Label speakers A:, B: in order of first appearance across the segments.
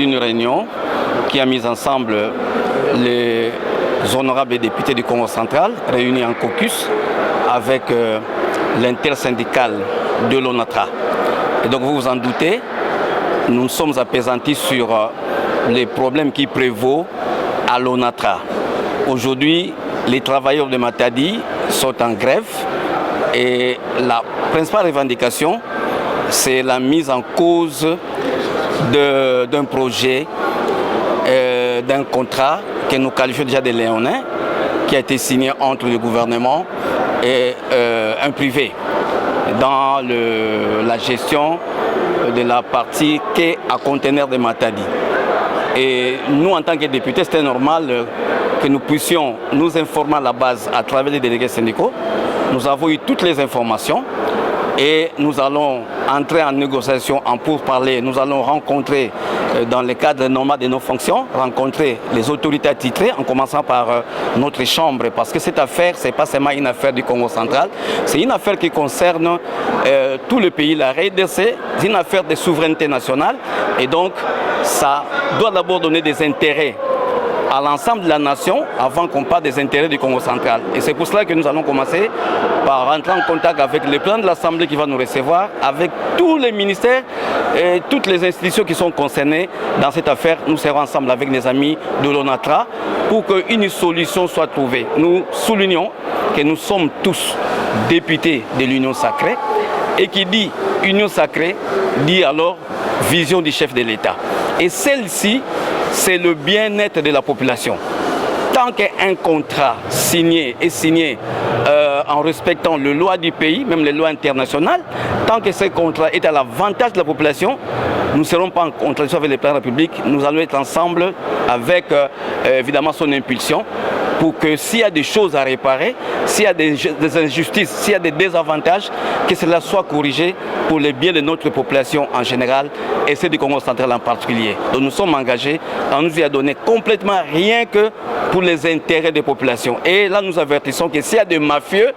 A: d'une réunion qui a mis ensemble les honorables députés du Congo central réunis en caucus avec l'intersyndicale de l'ONATRA. Et donc vous vous en doutez, nous sommes appesantis sur les problèmes qui prévaut à l'ONATRA. Aujourd'hui, les travailleurs de Matadi sont en grève et la principale revendication, c'est la mise en cause d'un projet, d'un contrat que nous qualifions déjà de léonin, qui a été signé entre le gouvernement et un privé dans la gestion de la partie quai à conteneurs de Matadi. Et nous, en tant que députés, c'était normal que nous puissions nous informer à la base à travers les délégués syndicaux. Nous avons eu toutes les informations et nous allons entrer en négociation, en pourparlers. Nous allons rencontrer, dans le cadre normal de nos fonctions, rencontrer les autorités attitrées, en commençant par notre chambre, parce que cette affaire, ce n'est pas seulement une affaire du Congo central, c'est une affaire qui concerne tout le pays, la RDC, c'est une affaire de souveraineté nationale, et donc ça doit d'abord donner des intérêts à l'ensemble de la nation avant qu'on parle des intérêts du Congo central. Et c'est pour cela que nous allons commencer par rentrer en contact avec le président de l'Assemblée qui va nous recevoir, avec tous les ministères et toutes les institutions qui sont concernées dans cette affaire. Nous serons ensemble avec les amis de l'ONATRA pour qu'une solution soit trouvée. Nous soulignons que nous sommes tous députés de l'Union sacrée et qui dit Union sacrée dit alors vision du chef de l'État. Et celle-ci, c'est le bien-être de la population. Tant qu'un contrat signé en respectant les lois du pays, même les lois internationales, tant que ce contrat est à l'avantage de la population, nous ne serons pas en contradiction avec le président de la République, nous allons être ensemble avec évidemment son impulsion pour que s'il y a des choses à réparer, s'il y a des injustices, s'il y a des désavantages, que cela soit corrigé pour le bien de notre population en général et celle du Congo central en particulier. Donc nous sommes engagés, on nous y a donné complètement rien que pour les intérêts des populations. Et là nous avertissons que s'il y a des mafieux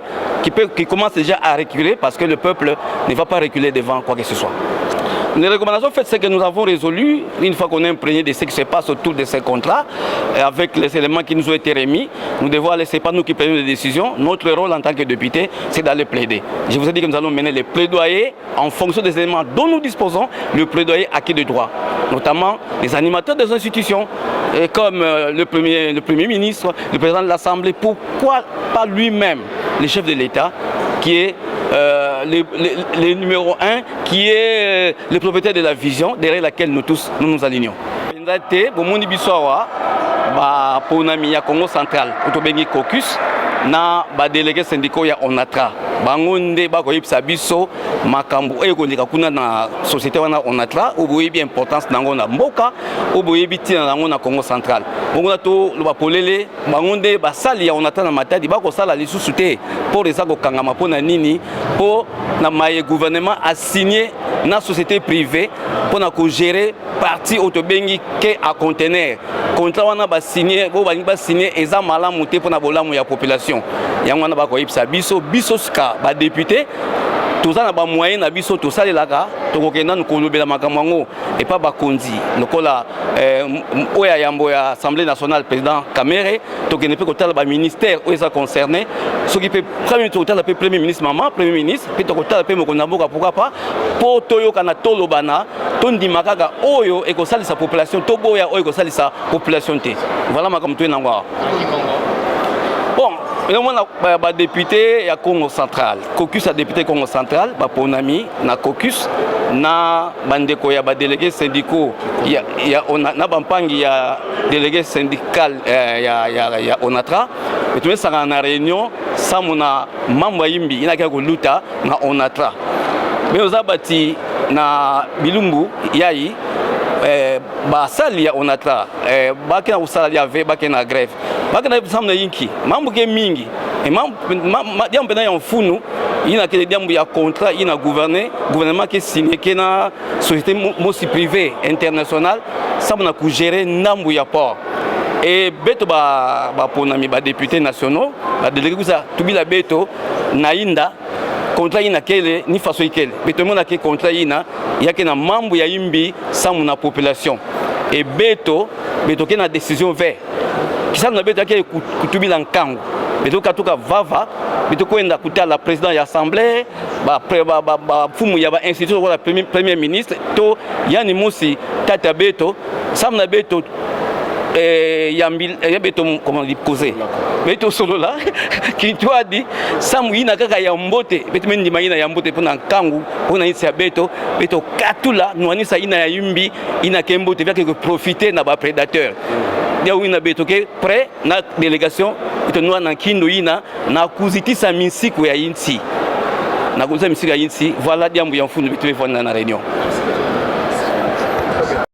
A: qui commencent déjà à reculer, parce que le peuple ne va pas reculer devant quoi que ce soit. Les recommandations faites, c'est que nous avons résolu, une fois qu'on est imprégné de ce qui se passe autour de ces contrats, avec les éléments qui nous ont été remis, nous devons aller, ce n'est pas nous qui prenons les décisions, notre rôle en tant que député, c'est d'aller plaider. Je vous ai dit que nous allons mener les plaidoyers en fonction des éléments dont nous disposons, le plaidoyer acquis de droit, notamment les animateurs des institutions, comme le Premier ministre, le président de l'Assemblée. Pourquoi pas lui-même, le chef de l'État, qui est le numéro 1, qui est le propriétaire de la vision derrière laquelle nous tous nous alignons. Pour ya Congo central, caucus, na ba délégué syndicaux ya ONATRA. Bangonde ba koyipsa biso makambo e ko ndika kuna na société wana ONATRA o boyebi importance nango na mboka o boyebi tina nango na Congo central. Bongo to lo ba polele bangonde ba sali ya ONATRA na Matadi ba ko sala lisusu te pour eza ko kangama pona nini pour na maye gouvernement a signé na société privée pour na ko gérer parti autobengi ke a conteneur. Contrat wana ba signé ba signé eza malamu te pona bolamu ya population. Yango wana ba koyipsa biso ska ba député tous na ba moyen na biso to salelaka to kokenda no kolobela makambo et pas ba konzi lokola oya yambo ya Assemblée nationale président Kamere to kene pe kotala ba ministère oyo ça concerné ce qui peut premier tour tala pe premier ministre maman premier ministre pe to kotala pe moko namboka pourquoi pas po toyo kana tolobana to ndimaka ka oyo e ko salisa population to boya oyo ko salisa population te voilà makambo to nangwa. Bon, le député à Congo central, caucus à député Congo central, Ponami, na caucus, na bandeko ya délégué syndicaux, na bampangi ya délégué syndical ya ONATRA, et tout ça en réunion, ça mona membre yimbi, il a quelque luta na ONATRA. Mais aux abati na Bilumbu, yayi. Basali ya ONATRA bakena usala ya ve bakena grève bakena samna yinki mambo ke mingi et mambo na ya mfunu ina ke diambu ya contrat ina gouvernement qui signé que na société mosi privée internationale ça mona ku gérer ndambu ya port et beto ba ponami ba députés nationaux ba délégué kusa tubila beto na inda contrat ina kele ni faso ikele beto mona ke contrat ina yake na mambo ya imbi samu na population et beto qui a une décision vert qui ça na beto qui est kutubi dans kango beto katuka vava beto ko enda kuta la président de l'assemblée ba fumu ya ba institution ko la premier ministre to yani musi tata beto sam na beto yambil beto comment dit causer beto solo là qui toi dit sam ina kaka ya mbote beto mendi maina ya mbote pona kangu pona isi ya beto katula nwani sa ina ya yumbi ina kembote vya que profiter na ba prédateur dia wina beto ke prêt na délégation beto noa na kindo ina na kuzitisa misiku ya insi na kuzitisa misiku ya insi voilà diambu ya mfundu beto na réunion.